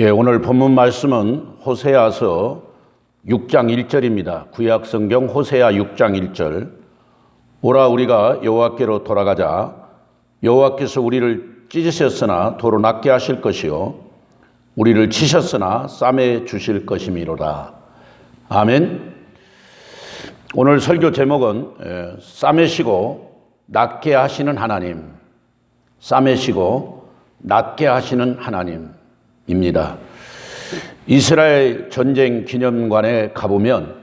오늘 본문 말씀은 호세아서 6장 1절입니다. 구약 성경 호세아 6장 1절. 오라 우리가 여호와께로 돌아가자. 여호와께서 우리를 찢으셨으나 도로 낫게 하실 것이요 우리를 치셨으나 싸매 주실 것이미로다. 아멘. 오늘 설교 제목은 싸매시고 낫게 하시는 하나님. 싸매시고 낫게 하시는 하나님입니다. 이스라엘 전쟁 기념관에 가보면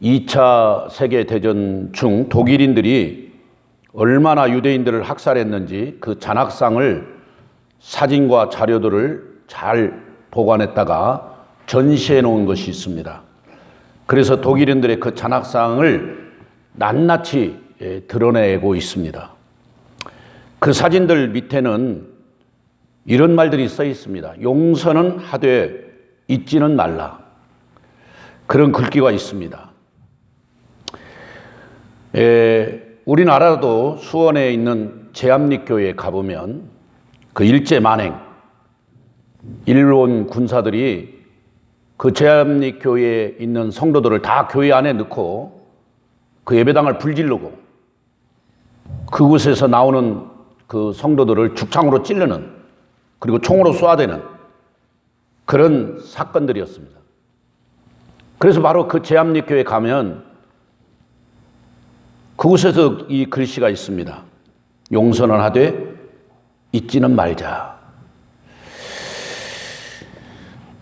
2차 세계대전 중 독일인들이 얼마나 유대인들을 학살했는지 그 잔학상을 사진과 자료들을 잘 보관했다가 전시해 놓은 것이 있습니다. 그래서 독일인들의 그 잔학상을 낱낱이 드러내고 있습니다. 그 사진들 밑에는 이런 말들이 써 있습니다. 용서는 하되 잊지는 말라. 그런 글귀가 있습니다. 우리나라도 수원에 있는 제암릭교회에 가보면 그 일제 만행, 일본 군사들이 그 제암릭교회에 있는 성도들을 다 교회 안에 넣고 그 예배당을 불지르고 그곳에서 나오는 그 성도들을 죽창으로 찌르는, 그리고 총으로 쏘아대는 그런 사건들이었습니다. 그래서 바로 그 제암릭교회에 가면 그곳에서 이 글씨가 있습니다. 용서는 하되 잊지는 말자.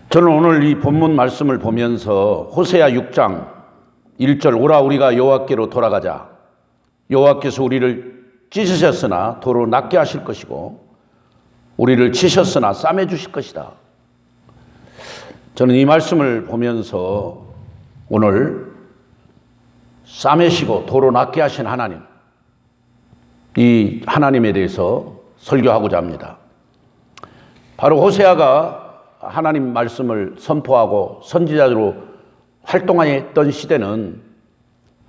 저는 오늘 이 본문 말씀을 보면서 호세아 6장 1절 오라 우리가 여호와께로 돌아가자. 여호와께서 우리를 찢으셨으나 도로 낫게 하실 것이고 우리를 치셨으나 싸매 주실 것이다. 저는 이 말씀을 보면서 오늘 싸매시고 도로 낫게 하신 하나님, 이 하나님에 대해서 설교하고자 합니다. 바로 호세아가 하나님 말씀을 선포하고 선지자로 활동했던 시대는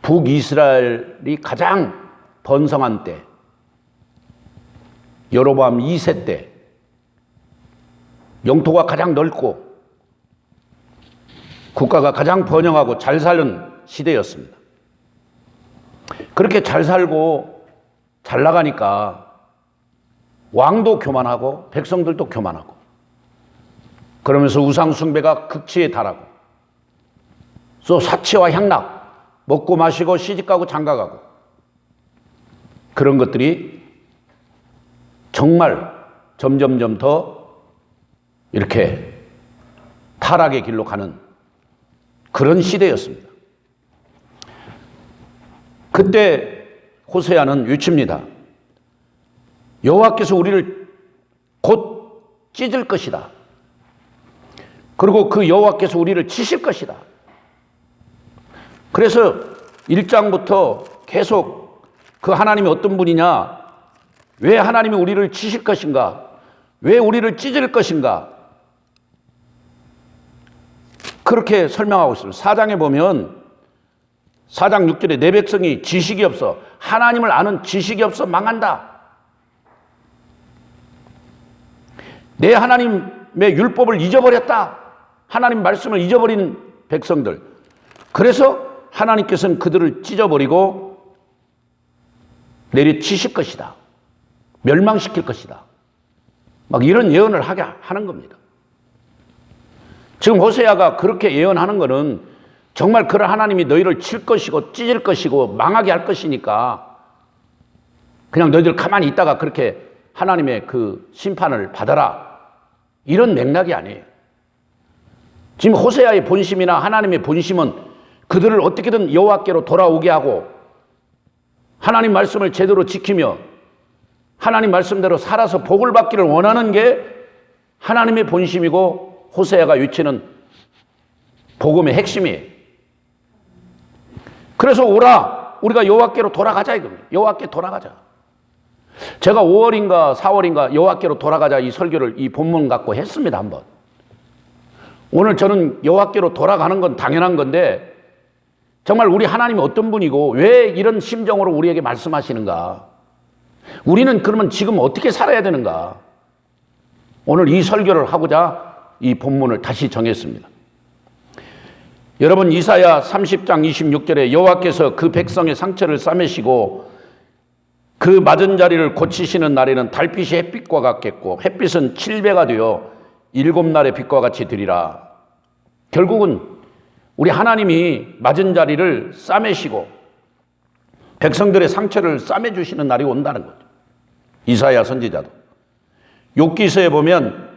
북이스라엘이 가장 번성한 때, 여로보암 2세 때, 영토가 가장 넓고 국가가 가장 번영하고 잘 사는 시대였습니다. 그렇게 잘 살고 잘 나가니까 왕도 교만하고 백성들도 교만하고, 그러면서 우상 숭배가 극치에 달하고 또 사치와 향락, 먹고 마시고 시집가고 장가가고, 그런 것들이 정말 점점점 더 이렇게 타락의 길로 가는 그런 시대였습니다. 그때 호세아는 외칩니다. 여호와께서 우리를 곧 찢을 것이다. 그리고 그 여호와께서 우리를 치실 것이다. 그래서 1장부터 계속 그 하나님이 어떤 분이냐, 왜 하나님이 우리를 치실 것인가, 왜 우리를 찢을 것인가, 그렇게 설명하고 있습니다. 4장에 보면 4장 6절에 내 백성이 지식이 없어, 하나님을 아는 지식이 없어 망한다. 내 하나님의 율법을 잊어버렸다. 하나님 말씀을 잊어버린 백성들. 그래서 하나님께서는 그들을 찢어버리고 내리치실 것이다. 멸망시킬 것이다. 막 이런 예언을 하게 하는 겁니다. 지금 호세아가 그렇게 예언하는 것은 정말 그런 하나님이 너희를 칠 것이고 찢을 것이고 망하게 할 것이니까 그냥 너희들 가만히 있다가 그렇게 하나님의 그 심판을 받아라, 이런 맥락이 아니에요. 지금 호세아의 본심이나 하나님의 본심은 그들을 어떻게든 여호와께로 돌아오게 하고 하나님 말씀을 제대로 지키며 하나님 말씀대로 살아서 복을 받기를 원하는 게 하나님의 본심이고 호세아가 외치는 복음의 핵심이에요. 그래서 오라 우리가 여호와께로 돌아가자 이겁니다. 여호와께 돌아가자. 제가 5월인가 4월인가 여호와께로 돌아가자 이 설교를 이 본문 갖고 했습니다. 한번. 오늘 저는 여호와께로 돌아가는 건 당연한 건데 정말 우리 하나님이 어떤 분이고 왜 이런 심정으로 우리에게 말씀하시는가, 우리는 그러면 지금 어떻게 살아야 되는가, 오늘 이 설교를 하고자 이 본문을 다시 정했습니다. 여러분, 이사야 30장 26절에 여호와께서 그 백성의 상처를 싸매시고 그 맞은 자리를 고치시는 날에는 달빛이 햇빛과 같겠고 햇빛은 7배가 되어 7날의 빛과 같이 되리라. 결국은 우리 하나님이 맞은 자리를 싸매시고 백성들의 상처를 싸매주시는 날이 온다는 거죠. 이사야 선지자도. 욥기서에 보면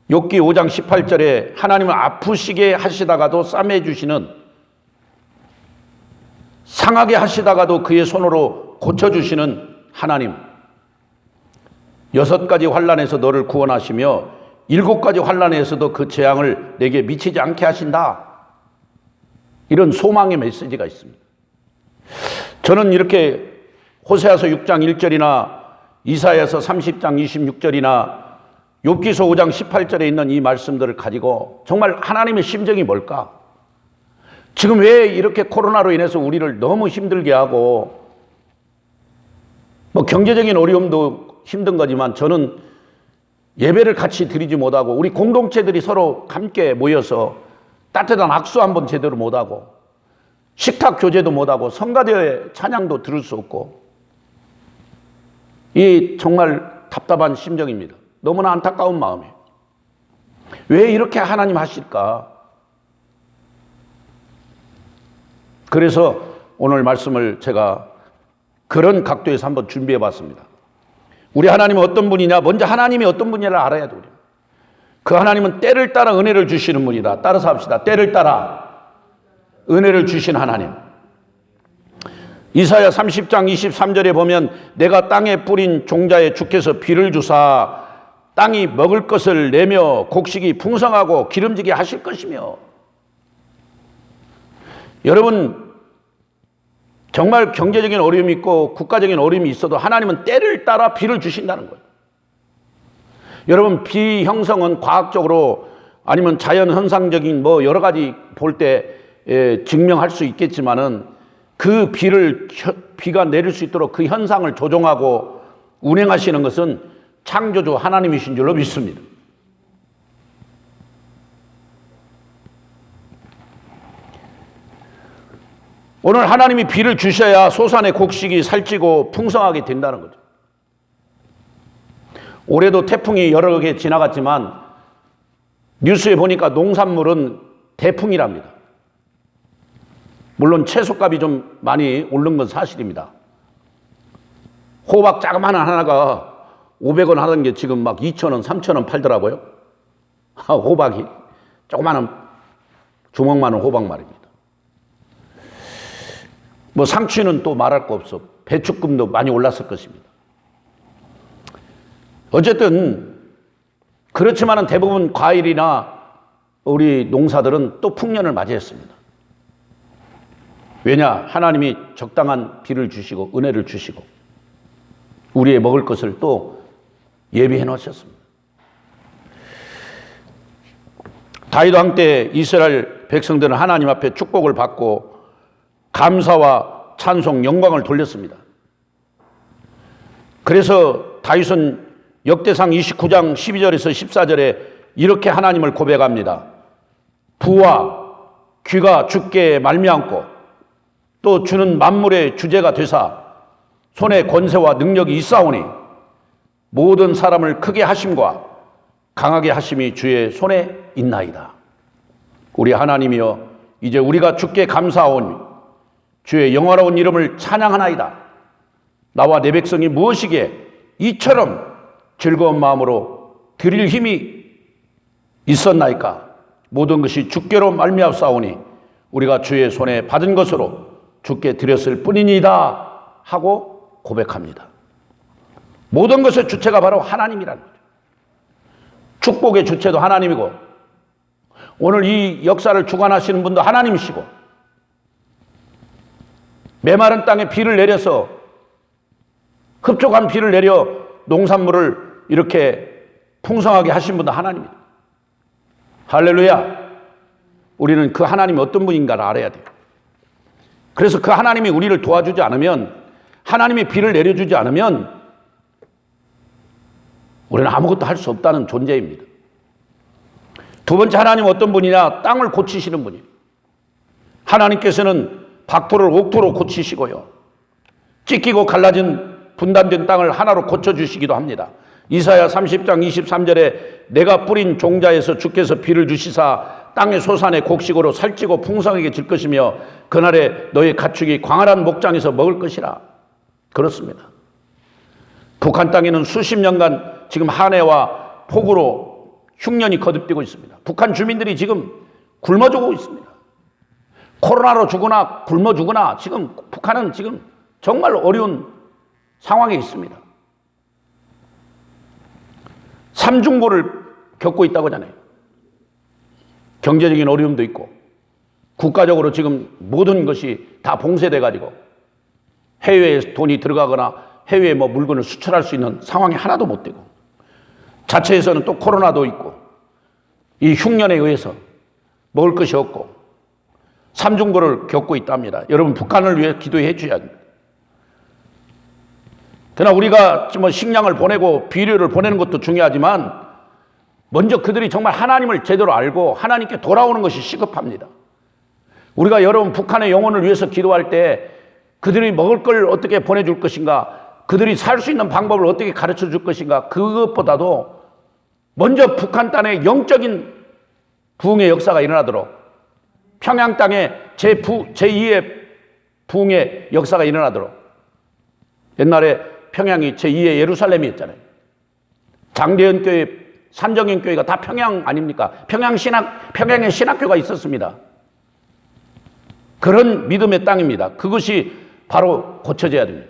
욥기 5장 18절에 하나님은 아프시게 하시다가도 싸매주시는, 상하게 하시다가도 그의 손으로 고쳐주시는 하나님, 6가지 환난에서 너를 구원하시며 7가지 환난에서도 그 재앙을 내게 미치지 않게 하신다. 이런 소망의 메시지가 있습니다. 저는 이렇게 호세아서 6장 1절이나 이사야서 30장 26절이나 욥기서 5장 18절에 있는 이 말씀들을 가지고 정말 하나님의 심정이 뭘까? 지금 왜 이렇게 코로나로 인해서 우리를 너무 힘들게 하고, 뭐 경제적인 어려움도 힘든 거지만 저는 예배를 같이 드리지 못하고 우리 공동체들이 서로 함께 모여서 따뜻한 악수 한번 제대로 못하고 식탁 교제도 못하고 성가대 찬양도 들을 수 없고, 이 정말 답답한 심정입니다. 너무나 안타까운 마음이에요. 왜 이렇게 하나님 하실까? 그래서 오늘 말씀을 제가 그런 각도에서 한번 준비해 봤습니다. 우리 하나님은 어떤 분이냐? 먼저 하나님이 어떤 분이냐를 알아야 돼요. 그 하나님은 때를 따라 은혜를 주시는 분이다. 따라서 합시다. 때를 따라 은혜를 주신 하나님. 이사야 30장 23절에 보면 내가 땅에 뿌린 종자에 주께서 비를 주사 땅이 먹을 것을 내며 곡식이 풍성하고 기름지게 하실 것이며. 여러분, 정말 경제적인 어려움이 있고 국가적인 어려움이 있어도 하나님은 때를 따라 비를 주신다는 거예요. 여러분, 비 형성은 과학적으로 아니면 자연 현상적인 뭐 여러 가지 볼 때 증명할 수 있겠지만은 그 비가 내릴 수 있도록 그 현상을 조종하고 운행하시는 것은 창조주 하나님이신 줄로 믿습니다. 오늘 하나님이 비를 주셔야 소산의 곡식이 살찌고 풍성하게 된다는 거죠. 올해도 태풍이 여러 개 지나갔지만 뉴스에 보니까 농산물은 대풍이랍니다. 물론 채소값이 좀 많이 오른 건 사실입니다. 호박 자그마한 하나가 500원 하던 게 지금 막 2,000원, 3,000원 팔더라고요. 호박이. 조그마한 주먹만한 호박 말입니다. 뭐 상추는 또 말할 거 없어. 배추금도 많이 올랐을 것입니다. 어쨌든 그렇지만은 대부분 과일이나 우리 농사들은 또 풍년을 맞이했습니다. 왜냐? 하나님이 적당한 비를 주시고 은혜를 주시고 우리의 먹을 것을 또 예비해 놓으셨습니다. 다윗 왕 때 이스라엘 백성들은 하나님 앞에 축복을 받고 감사와 찬송, 영광을 돌렸습니다. 그래서 다윗은 역대상 29장 12절에서 14절에 이렇게 하나님을 고백합니다. 부와 귀가 주께 말미암고 또 주는 만물의 주제가 되사 손에 권세와 능력이 있사오니 모든 사람을 크게 하심과 강하게 하심이 주의 손에 있나이다. 우리 하나님이여, 이제 우리가 주께 감사하오니 주의 영화로운 이름을 찬양하나이다. 나와 내 백성이 무엇이기에 이처럼 즐거운 마음으로 드릴 힘이 있었나이까. 모든 것이 주께로 말미암사오니 우리가 주의 손에 받은 것으로 주께 드렸을 뿐이니이다 하고 고백합니다. 모든 것의 주체가 바로 하나님이라는 거죠. 축복의 주체도 하나님이고 오늘 이 역사를 주관하시는 분도 하나님이시고 메마른 땅에 비를 내려서 흡족한 비를 내려 농산물을 이렇게 풍성하게 하신 분도 하나님입니다. 할렐루야. 우리는 그 하나님이 어떤 분인가를 알아야 돼요. 그래서 그 하나님이 우리를 도와주지 않으면, 하나님이 비를 내려주지 않으면 우리는 아무것도 할 수 없다는 존재입니다. 두 번째, 하나님 어떤 분이냐? 땅을 고치시는 분이에요. 하나님께서는 박토를 옥토로 고치시고요, 찢기고 갈라진 분단된 땅을 하나로 고쳐주시기도 합니다. 이사야 30장 23절에 내가 뿌린 종자에서 주께서 비를 주시사 땅의 소산의 곡식으로 살찌고 풍성하게 질 것이며 그날에 너의 가축이 광활한 목장에서 먹을 것이라. 그렇습니다. 북한 땅에는 수십 년간 지금 한해와 폭우로 흉년이 거듭되고 있습니다. 북한 주민들이 지금 굶어 죽고 있습니다. 코로나로 죽거나 굶어 죽거나 지금 북한은 지금 정말 어려운 상황에 있습니다. 삼중고를 겪고 있다고 하잖아요. 경제적인 어려움도 있고 국가적으로 지금 모든 것이 다 봉쇄돼 가지고 해외에 돈이 들어가거나 해외에 물건을 수출할 수 있는 상황이 하나도 못 되고, 자체에서는 또 코로나도 있고 이 흉년에 의해서 먹을 것이 없고 삼중고를 겪고 있답니다. 여러분, 북한을 위해 기도해 주셔야 됩니다. 그러나 우리가 식량을 보내고 비료를 보내는 것도 중요하지만 먼저 그들이 정말 하나님을 제대로 알고 하나님께 돌아오는 것이 시급합니다. 우리가 여러분 북한의 영혼을 위해서 기도할 때 그들이 먹을 걸 어떻게 보내줄 것인가, 그들이 살 수 있는 방법을 어떻게 가르쳐 줄 것인가, 그것보다도 먼저 북한 땅에 영적인 부흥의 역사가 일어나도록 평양 땅에 제2의 부흥의 역사가 일어나도록, 옛날에 평양이 제2의 예루살렘이었잖아요. 장대현 교회, 산정현 교회가 다 평양 아닙니까? 평양에 신학교가 있었습니다. 그런 믿음의 땅입니다. 그것이 바로 고쳐져야 됩니다.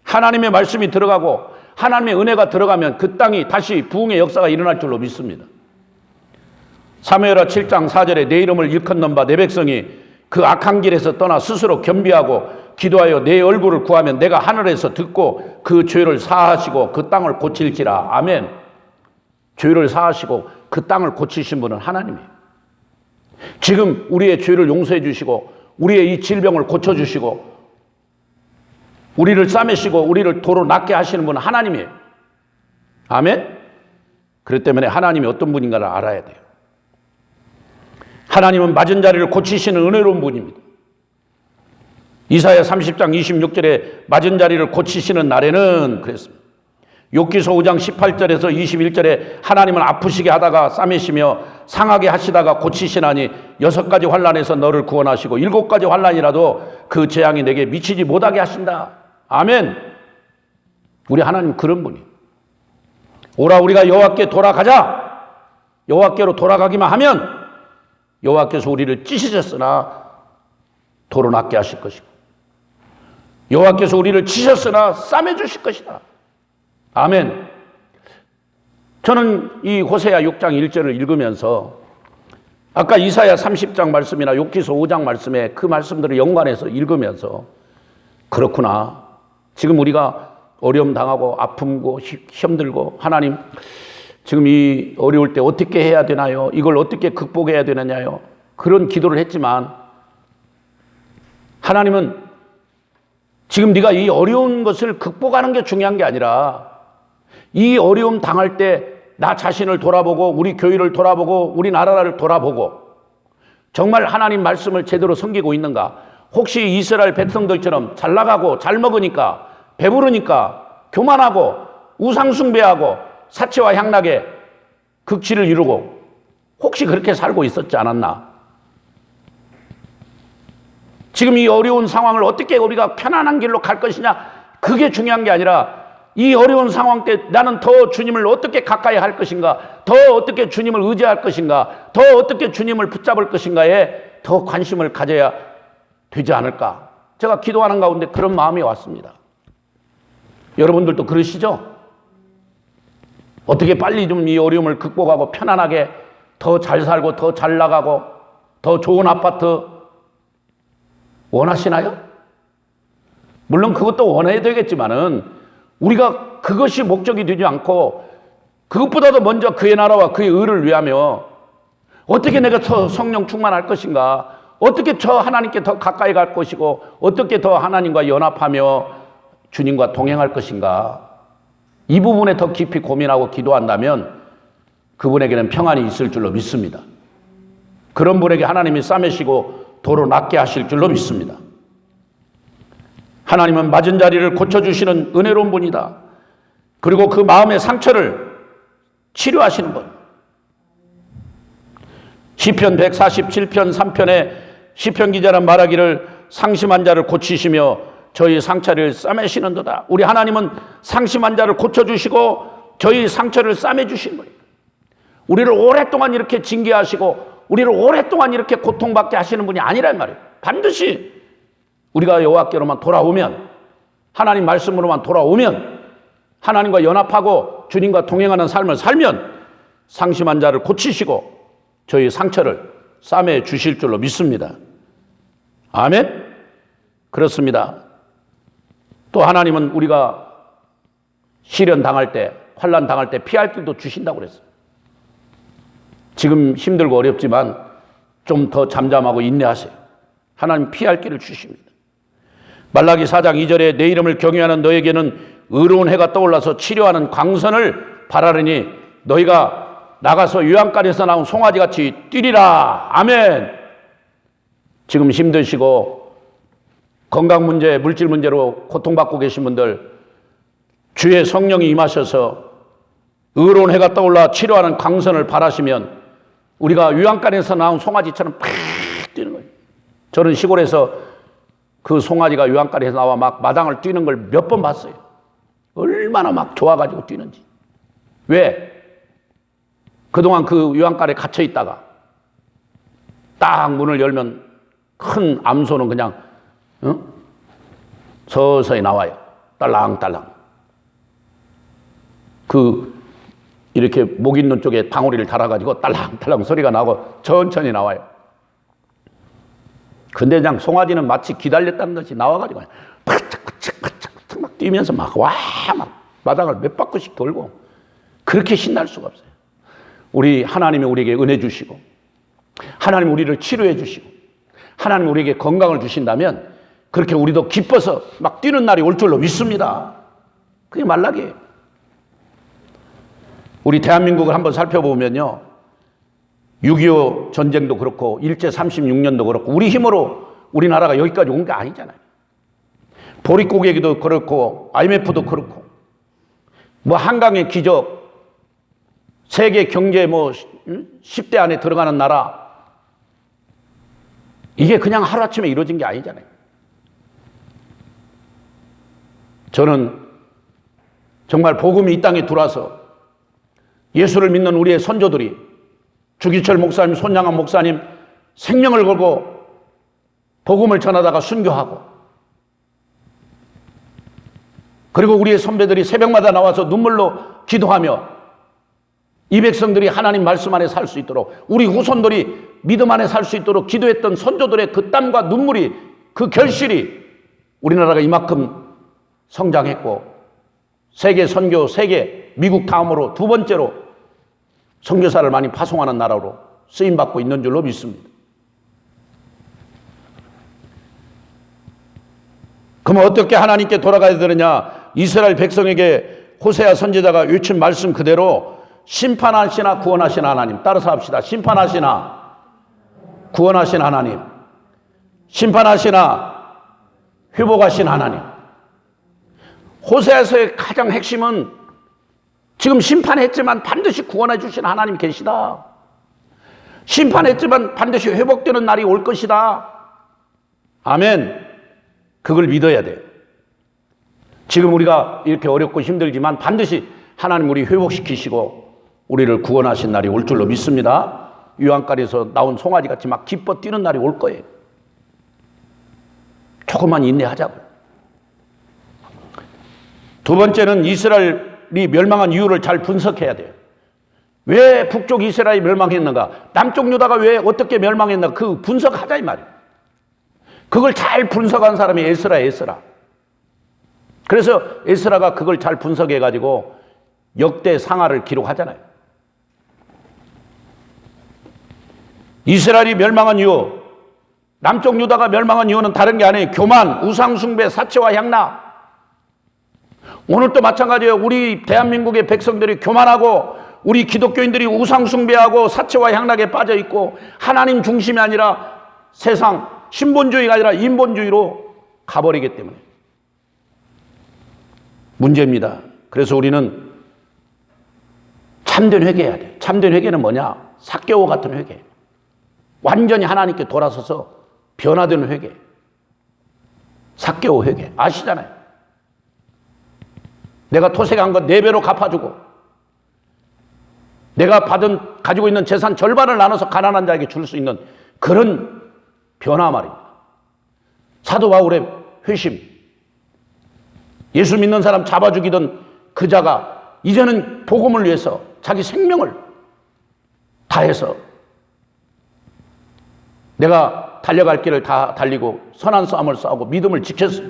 하나님의 말씀이 들어가고 하나님의 은혜가 들어가면 그 땅이 다시 부흥의 역사가 일어날 줄로 믿습니다. 사무엘하 7장 4절에 내 이름을 일컫는 바 내 백성이 그 악한 길에서 떠나 스스로 겸비하고 기도하여 내 얼굴을 구하면 내가 하늘에서 듣고 그 죄를 사하시고 그 땅을 고칠지라. 아멘. 죄를 사하시고 그 땅을 고치신 분은 하나님이에요. 지금 우리의 죄를 용서해 주시고 우리의 이 질병을 고쳐주시고 우리를 싸매시고 우리를 도로 낫게 하시는 분은 하나님이에요. 아멘. 그렇기 때문에 하나님이 어떤 분인가를 알아야 돼요. 하나님은 맞은 자리를 고치시는 은혜로운 분입니다. 이사야 30장 26절에 맞은 자리를 고치시는 날에는 그랬습니다. 욥기서 5장 18절에서 21절에 하나님은 아프시게 하다가 싸매시며 상하게 하시다가 고치시나니 6가지 환난에서 너를 구원하시고 7가지 환난이라도 그 재앙이 내게 미치지 못하게 하신다. 아멘. 우리 하나님 그런 분이에요. 오라 우리가 여호와께 돌아가자. 여호와께로 돌아가기만 하면 여호와께서 우리를 찢으셨으나 도로 낫게 하실 것이고 여호와께서 우리를 치셨으나 싸매주실 것이다. 아멘. 저는 이 호세아 6장 1절을 읽으면서 아까 이사야 30장 말씀이나 욥기서 5장 말씀에 그 말씀들을 연관해서 읽으면서 그렇구나. 지금 우리가 어려움 당하고 아픔고 힘들고 하나님 지금 이 어려울 때 어떻게 해야 되나요? 이걸 어떻게 극복해야 되느냐요? 그런 기도를 했지만 하나님은 지금 네가 이 어려운 것을 극복하는 게 중요한 게 아니라 이 어려움 당할 때 나 자신을 돌아보고 우리 교회를 돌아보고 우리 나라를 돌아보고 정말 하나님 말씀을 제대로 섬기고 있는가? 혹시 이스라엘 백성들처럼 잘 나가고 잘 먹으니까 배부르니까 교만하고 우상숭배하고 사치와 향락에 극치를 이루고 혹시 그렇게 살고 있었지 않았나? 지금 이 어려운 상황을 어떻게 우리가 편안한 길로 갈 것이냐, 그게 중요한 게 아니라 이 어려운 상황 때 나는 더 주님을 어떻게 가까이 할 것인가, 더 어떻게 주님을 의지할 것인가, 더 어떻게 주님을 붙잡을 것인가에 더 관심을 가져야 되지 않을까. 제가 기도하는 가운데 그런 마음이 왔습니다. 여러분들도 그러시죠? 어떻게 빨리 좀 이 어려움을 극복하고 편안하게 더 잘 살고 더 잘 나가고 더 좋은 아파트 원하시나요? 물론 그것도 원해야 되겠지만은 우리가 그것이 목적이 되지 않고 그것보다도 먼저 그의 나라와 그의 의를 위하며 어떻게 내가 더 성령 충만할 것인가, 어떻게 저 하나님께 더 가까이 갈 것이고 어떻게 더 하나님과 연합하며 주님과 동행할 것인가, 이 부분에 더 깊이 고민하고 기도한다면 그분에게는 평안이 있을 줄로 믿습니다. 그런 분에게 하나님이 싸매시고 도로 낫게 하실 줄로 믿습니다. 하나님은 맞은 자리를 고쳐주시는 은혜로운 분이다. 그리고 그 마음의 상처를 치료하시는 분. 시편 147편 3편에 시편 기자는 말하기를 상심한 자를 고치시며 저희 상처를 싸매시는도다. 우리 하나님은 상심한 자를 고쳐주시고 저희 상처를 싸매주시는 거예요. 우리를 오랫동안 이렇게 징계하시고 우리를 오랫동안 이렇게 고통받게 하시는 분이 아니란 말이에요. 반드시 우리가 여호와께로만 돌아오면, 하나님 말씀으로만 돌아오면, 하나님과 연합하고 주님과 동행하는 삶을 살면 상심한 자를 고치시고 저희 상처를 싸매 주실 줄로 믿습니다. 아멘? 그렇습니다. 또 하나님은 우리가 시련 당할 때, 환난 당할 때 피할 길도 주신다고 그랬어요. 지금 힘들고 어렵지만 좀 더 잠잠하고 인내하세요. 하나님 피할 길을 주십니다. 말라기 4장 2절에 내 이름을 경외하는 너에게는 의로운 해가 떠올라서 치료하는 광선을 바라르니 너희가 나가서 유황가리에서 나온 송아지같이 뛰리라. 아멘. 지금 힘드시고 건강 문제, 물질 문제로 고통받고 계신 분들, 주의 성령이 임하셔서 의로운 해가 떠올라 치료하는 광선을 바라시면 우리가 유황가리에서 나온 송아지처럼 팍 뛰는 거예요. 저는 시골에서 그 송아지가 유황가리에서 나와 막 마당을 뛰는 걸 몇 번 봤어요. 얼마나 막 좋아가지고 뛰는지. 왜? 그동안 그 유황가리에 갇혀 있다가 딱 문을 열면 큰 암소는 그냥 서서히 나와요. 딸랑딸랑. 이렇게 목 있는 쪽에 방울이를 달아가지고 딸랑딸랑 소리가 나고 천천히 나와요. 근데 그냥 송아지는 마치 기다렸다는 듯이 나와가지고 팍착팍착팍착 막 뛰면서 막 마당을 몇 바퀴씩 돌고 그렇게 신날 수가 없어요. 우리 하나님이 우리에게 은혜 주시고 하나님 우리를 치료해 주시고 하나님 우리에게 건강을 주신다면 그렇게 우리도 기뻐서 막 뛰는 날이 올 줄로 믿습니다. 그게 말락이에요. 우리 대한민국을 한번 살펴보면요. 6.25 전쟁도 그렇고 일제 36년도 그렇고 우리 힘으로 우리나라가 여기까지 온 게 아니잖아요. 보릿고개기도 그렇고 IMF도 그렇고 한강의 기적, 세계 경제 10대 안에 들어가는 나라, 이게 그냥 하루아침에 이루어진 게 아니잖아요. 저는 정말 복음이 이 땅에 들어와서 예수를 믿는 우리의 선조들이 주기철 목사님, 손양한 목사님 생명을 걸고 복음을 전하다가 순교하고 그리고 우리의 선배들이 새벽마다 나와서 눈물로 기도하며 이 백성들이 하나님 말씀 안에 살 수 있도록 우리 후손들이 믿음 안에 살 수 있도록 기도했던 선조들의 그 땀과 눈물이 그 결실이 우리나라가 이만큼 성장했고 세계 선교, 세계 미국 다음으로 두 번째로 선교사를 많이 파송하는 나라로 쓰임받고 있는 줄로 믿습니다. 그럼 어떻게 하나님께 돌아가야 되느냐? 이스라엘 백성에게 호세아 선지자가 외친 말씀 그대로 심판하시나 구원하시나 하나님, 따라서 합시다. 심판하시나 구원하신 하나님, 심판하시나 회복하신 하나님. 호세아서의 가장 핵심은 지금 심판했지만 반드시 구원해 주신 하나님 계시다. 심판했지만 반드시 회복되는 날이 올 것이다. 아멘. 그걸 믿어야 돼요. 지금 우리가 이렇게 어렵고 힘들지만 반드시 하나님 우리 회복시키시고 우리를 구원하신 날이 올 줄로 믿습니다. 유황가리에서 나온 송아지같이 막 기뻐 뛰는 날이 올 거예요. 조금만 인내하자고요. 두 번째는 이스라엘이 멸망한 이유를 잘 분석해야 돼요. 왜 북쪽 이스라엘이 멸망했는가? 남쪽 유다가 왜 어떻게 멸망했는가? 그 분석하자 이 말이에요. 그걸 잘 분석한 사람이 에스라. 그래서 에스라가 그걸 잘 분석해가지고 역대 상하를 기록하잖아요. 이스라엘이 멸망한 이유, 남쪽 유다가 멸망한 이유는 다른 게 아니에요. 교만, 우상숭배, 사치와 향락. 오늘도 마찬가지예요. 우리 대한민국의 백성들이 교만하고 우리 기독교인들이 우상숭배하고 사체와 향락에 빠져 있고 하나님 중심이 아니라 세상 신본주의가 아니라 인본주의로 가버리기 때문에 문제입니다. 그래서 우리는 참된 회개해야 돼. 참된 회개는 뭐냐? 삭개오 같은 회개. 완전히 하나님께 돌아서서 변화되는 회개. 삭개오 회개. 아시잖아요. 내가 토색한 것 4배로 갚아주고 내가 가지고 있는 재산 절반을 나눠서 가난한 자에게 줄 수 있는 그런 변화 말입니다. 사도 바울의 회심. 예수 믿는 사람 잡아 죽이던 그 자가 이제는 복음을 위해서 자기 생명을 다해서 내가 달려갈 길을 다 달리고 선한 싸움을 싸우고 믿음을 지켰어요.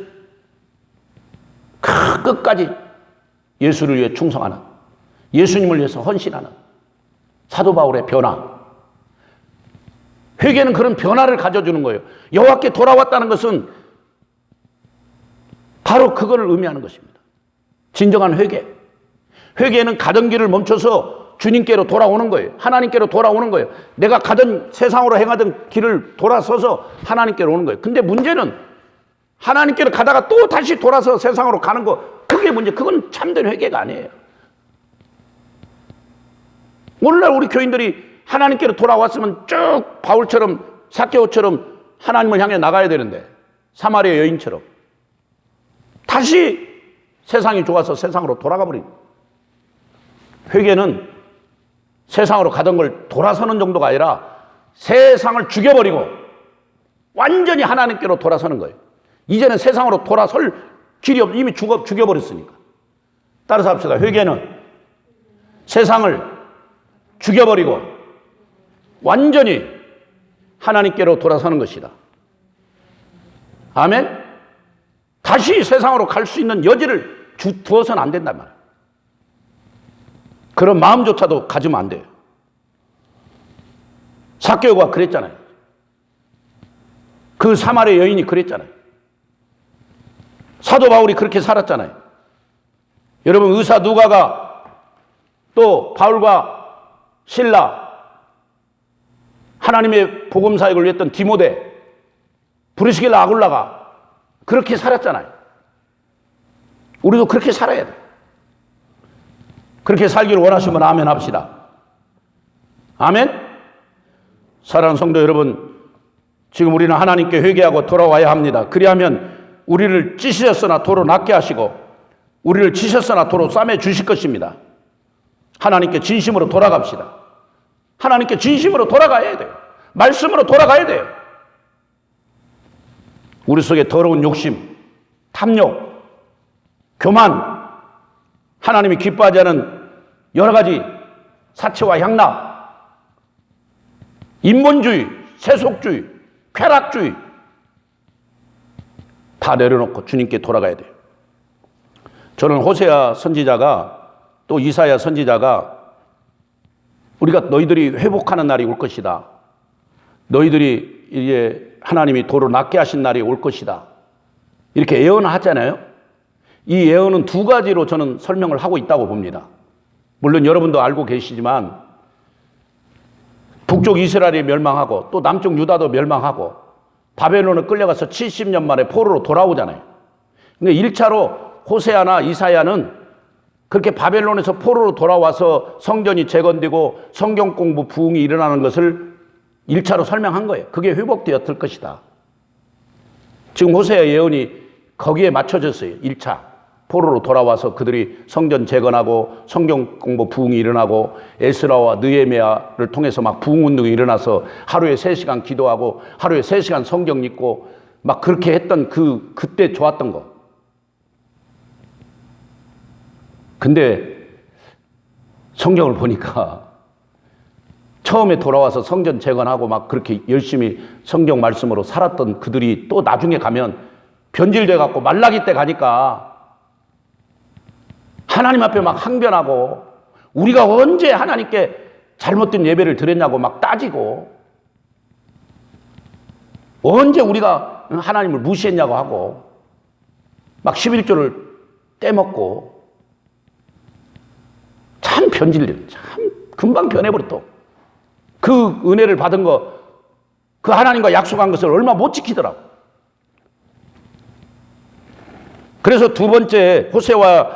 끝까지 예수를 위해 충성하는, 예수님을 위해서 헌신하는 사도 바울의 변화. 회개는 그런 변화를 가져주는 거예요. 여호와께 돌아왔다는 것은 바로 그거를 의미하는 것입니다. 진정한 회개. 회개는 가던 길을 멈춰서 주님께로 돌아오는 거예요. 하나님께로 돌아오는 거예요. 내가 가던 세상으로 행하던 길을 돌아서서 하나님께로 오는 거예요. 근데 문제는 하나님께로 가다가 또 다시 돌아서 세상으로 가는 거, 그게 문제. 그건 참된 회개가 아니에요. 오늘날 우리 교인들이 하나님께로 돌아왔으면 쭉 바울처럼 삭개오처럼 하나님을 향해 나가야 되는데, 사마리아 여인처럼 다시 세상이 좋아서 세상으로 돌아가 버린. 회개는 세상으로 가던 걸 돌아서는 정도가 아니라 세상을 죽여버리고 완전히 하나님께로 돌아서는 거예요. 이제는 세상으로 돌아설 길이 없어. 이미 죽여버렸으니까. 따라서 합시다. 회개는 세상을 죽여버리고 완전히 하나님께로 돌아서는 것이다. 아멘? 다시 세상으로 갈 수 있는 여지를 두어서는 안 된단 말이에요. 그런 마음조차도 가지면 안 돼요. 삭개오가 그랬잖아요. 그 사마리아 여인이 그랬잖아요. 사도 바울이 그렇게 살았잖아요. 여러분, 의사 누가가 또 바울과 실라, 하나님의 복음 사역을 위했던 디모데, 브리스길라 아굴라가 그렇게 살았잖아요. 우리도 그렇게 살아야 돼. 그렇게 살기를 원하시면 아멘 합시다. 아멘? 사랑하는 성도 여러분, 지금 우리는 하나님께 회개하고 돌아와야 합니다. 그리하면 우리를 찢으셨으나 도로 낫게 하시고 우리를 치셨으나 도로 싸매 주실 것입니다. 하나님께 진심으로 돌아갑시다. 하나님께 진심으로 돌아가야 돼요. 말씀으로 돌아가야 돼요. 우리 속에 더러운 욕심, 탐욕, 교만, 하나님이 기뻐하지 않은 여러 가지 사체와 향락, 인본주의, 세속주의, 쾌락주의 다 내려놓고 주님께 돌아가야 돼요. 저는 호세아 선지자가 또 이사야 선지자가 우리가 너희들이 회복하는 날이 올 것이다. 너희들이 이제 하나님이 도로 낫게 하신 날이 올 것이다. 이렇게 예언하잖아요. 이 예언은 두 가지로 저는 설명을 하고 있다고 봅니다. 물론 여러분도 알고 계시지만 북쪽 이스라엘이 멸망하고 또 남쪽 유다도 멸망하고 바벨론을 끌려가서 70년 만에 포로로 돌아오잖아요. 근데 1차로 호세아나 이사야는 그렇게 바벨론에서 포로로 돌아와서 성전이 재건되고 성경 공부 부흥이 일어나는 것을 1차로 설명한 거예요. 그게 회복되었을 것이다. 지금 호세아 예언이 거기에 맞춰졌어요. 1차. 포로로 돌아와서 그들이 성전 재건하고 성경 공부 부흥이 일어나고 에스라와 느헤미야를 통해서 막 부흥 운동이 일어나서 하루에 3시간 기도하고 하루에 3시간 성경 읽고 막 그렇게 했던 그때 좋았던 거. 근데 성경을 보니까 처음에 돌아와서 성전 재건하고 막 그렇게 열심히 성경 말씀으로 살았던 그들이 또 나중에 가면 변질돼 갖고 말라기 때 가니까 하나님 앞에 막 항변하고 우리가 언제 하나님께 잘못된 예배를 드렸냐고 막 따지고 언제 우리가 하나님을 무시했냐고 하고 막 11조를 떼먹고 참 변질된, 참 금방 변해버려 또. 그 은혜를 받은 거, 그 하나님과 약속한 것을 얼마 못 지키더라고. 그래서 두 번째 호세와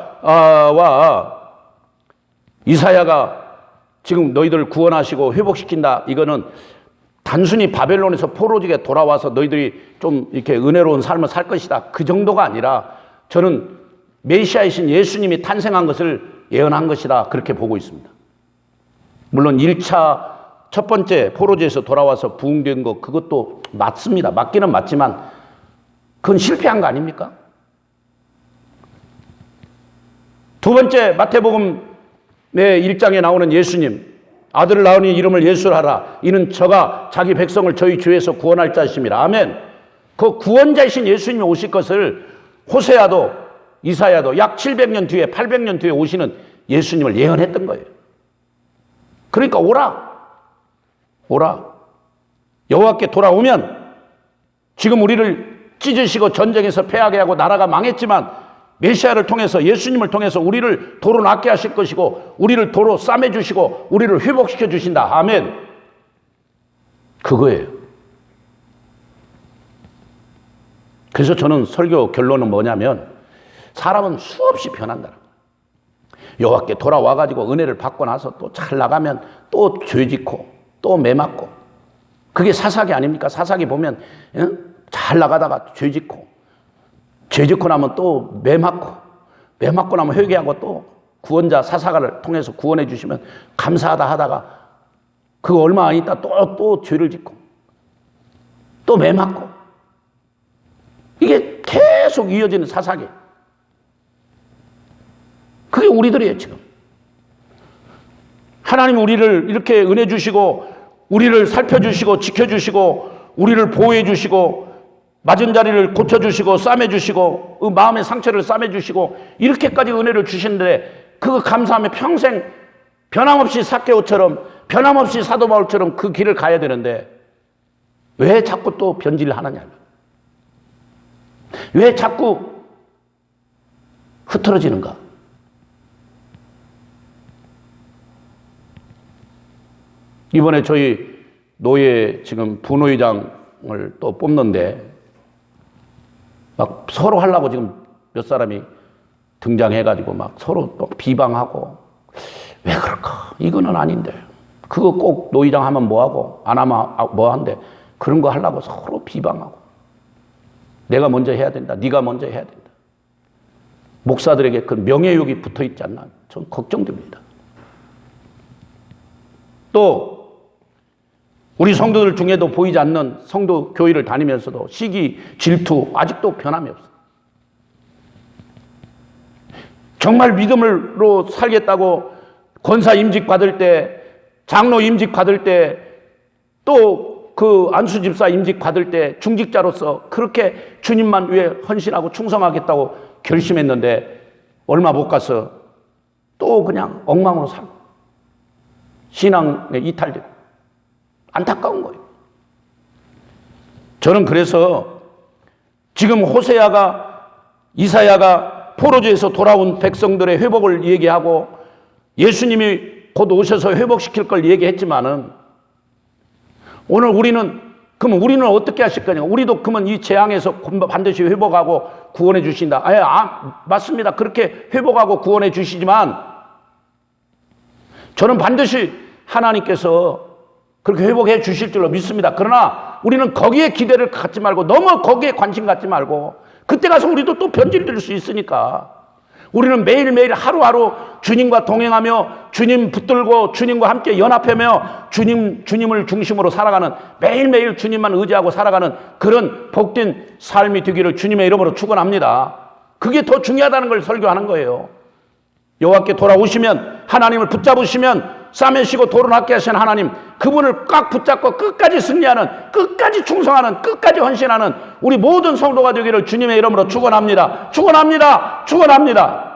이사야가 지금 너희들 구원하시고 회복시킨다. 이거는 단순히 바벨론에서 포로직에 돌아와서 너희들이 좀 이렇게 은혜로운 삶을 살 것이다. 그 정도가 아니라 저는 메시아이신 예수님이 탄생한 것을 예언한 것이다. 그렇게 보고 있습니다. 물론 1차 첫 번째 포로지에서 돌아와서 부흥된 거 그것도 맞습니다. 맞기는 맞지만 그건 실패한 거 아닙니까? 두 번째 마태복음의 1장에 나오는 예수님, 아들을 낳으니 이름을 예수라 하라. 이는 저가 자기 백성을 저희 죄에서 구원할 자이심이라. 아멘. 그 구원자이신 예수님이 오실 것을 호세아도 이사야도 약 700년 뒤에 800년 뒤에 오시는 예수님을 예언했던 거예요. 그러니까 오라. 여호와께 돌아오면 지금 우리를 찢으시고 전쟁에서 패하게 하고 나라가 망했지만 메시아를 통해서 예수님을 통해서 우리를 도로 낫게 하실 것이고 우리를 도로 싸매 주시고 우리를 회복시켜 주신다. 아멘. 그거예요. 그래서 저는 설교 결론은 뭐냐면 사람은 수없이 변한다는 거예요. 여호와께 돌아와가지고 은혜를 받고 나서 또 잘 나가면 또 죄짓고 또 매맞고 그게 사사기 아닙니까? 사사기 보면 잘 나가다가 죄짓고 나면 또 매맞고 나면 회개하고 또 구원자 사사가를 통해서 구원해 주시면 감사하다 하다가 그거 얼마 안 있다 또 죄를 짓고 또 매맞고 이게 계속 이어지는 사사기. 그게 우리들이에요 지금. 하나님 우리를 이렇게 은혜 주시고 우리를 살펴주시고 지켜주시고 우리를 보호해 주시고 맞은 자리를 고쳐주시고 싸매주시고 그 마음의 상처를 싸매주시고 이렇게까지 은혜를 주시는데 그거 감사하며 평생 변함없이 삭개오처럼 변함없이 사도 바울처럼 그 길을 가야 되는데 왜 자꾸 또 변질을 하느냐. 왜 자꾸 흐트러지는가. 이번에 저희 노예 지금 부노회장을 또 뽑는데 막 서로 하려고 지금 몇 사람이 등장해가지고 막 서로 또 비방하고 왜 그럴까? 이거는 아닌데 그거 꼭 노회장 하면 뭐하고 안 하면 뭐한데 그런 거 하려고 서로 비방하고 내가 먼저 해야 된다. 네가 먼저 해야 된다. 목사들에게 그 명예욕이 붙어있지 않나 전 걱정됩니다. 또 우리 성도들 중에도 보이지 않는 성도 교회를 다니면서도 시기, 질투 아직도 변함이 없어요. 정말 믿음으로 살겠다고 권사 임직 받을 때, 장로 임직 받을 때, 또 그 안수 집사 임직 받을 때 중직자로서 그렇게 주님만 위해 헌신하고 충성하겠다고 결심했는데 얼마 못 가서 또 그냥 엉망으로 살고 신앙에 이탈되고 안타까운 거예요. 저는 그래서 지금 호세아가 이사야가 포로지에서 돌아온 백성들의 회복을 얘기하고 예수님이 곧 오셔서 회복시킬 걸 얘기했지만은 오늘 그러면 우리는 어떻게 하실 거냐? 우리도 그러면 이 재앙에서 반드시 회복하고 구원해 주신다. 맞습니다. 그렇게 회복하고 구원해 주시지만 저는 반드시 하나님께서 그렇게 회복해 주실 줄로 믿습니다. 그러나 우리는 거기에 기대를 갖지 말고 너무 거기에 관심 갖지 말고 그때 가서 우리도 또 변질될 수 있으니까 우리는 매일매일 하루하루 주님과 동행하며 주님 붙들고 주님과 함께 연합하며 주님을 중심으로 살아가는 매일매일 주님만 의지하고 살아가는 그런 복된 삶이 되기를 주님의 이름으로 축원합니다. 그게 더 중요하다는 걸 설교하는 거예요. 여호와께 돌아오시면 하나님을 붙잡으시면 싸매시고 도로 낫게 하신 하나님 그분을 꽉 붙잡고 끝까지 승리하는 끝까지 충성하는 끝까지 헌신하는 우리 모든 성도가 되기를 주님의 이름으로 축원합니다. 축원합니다. 축원합니다.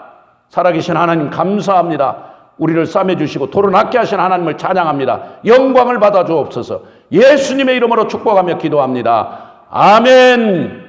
살아계신 하나님 감사합니다. 우리를 싸매주시고 도로 낫게 하신 하나님을 찬양합니다. 영광을 받아 주옵소서. 예수님의 이름으로 축복하며 기도합니다. 아멘.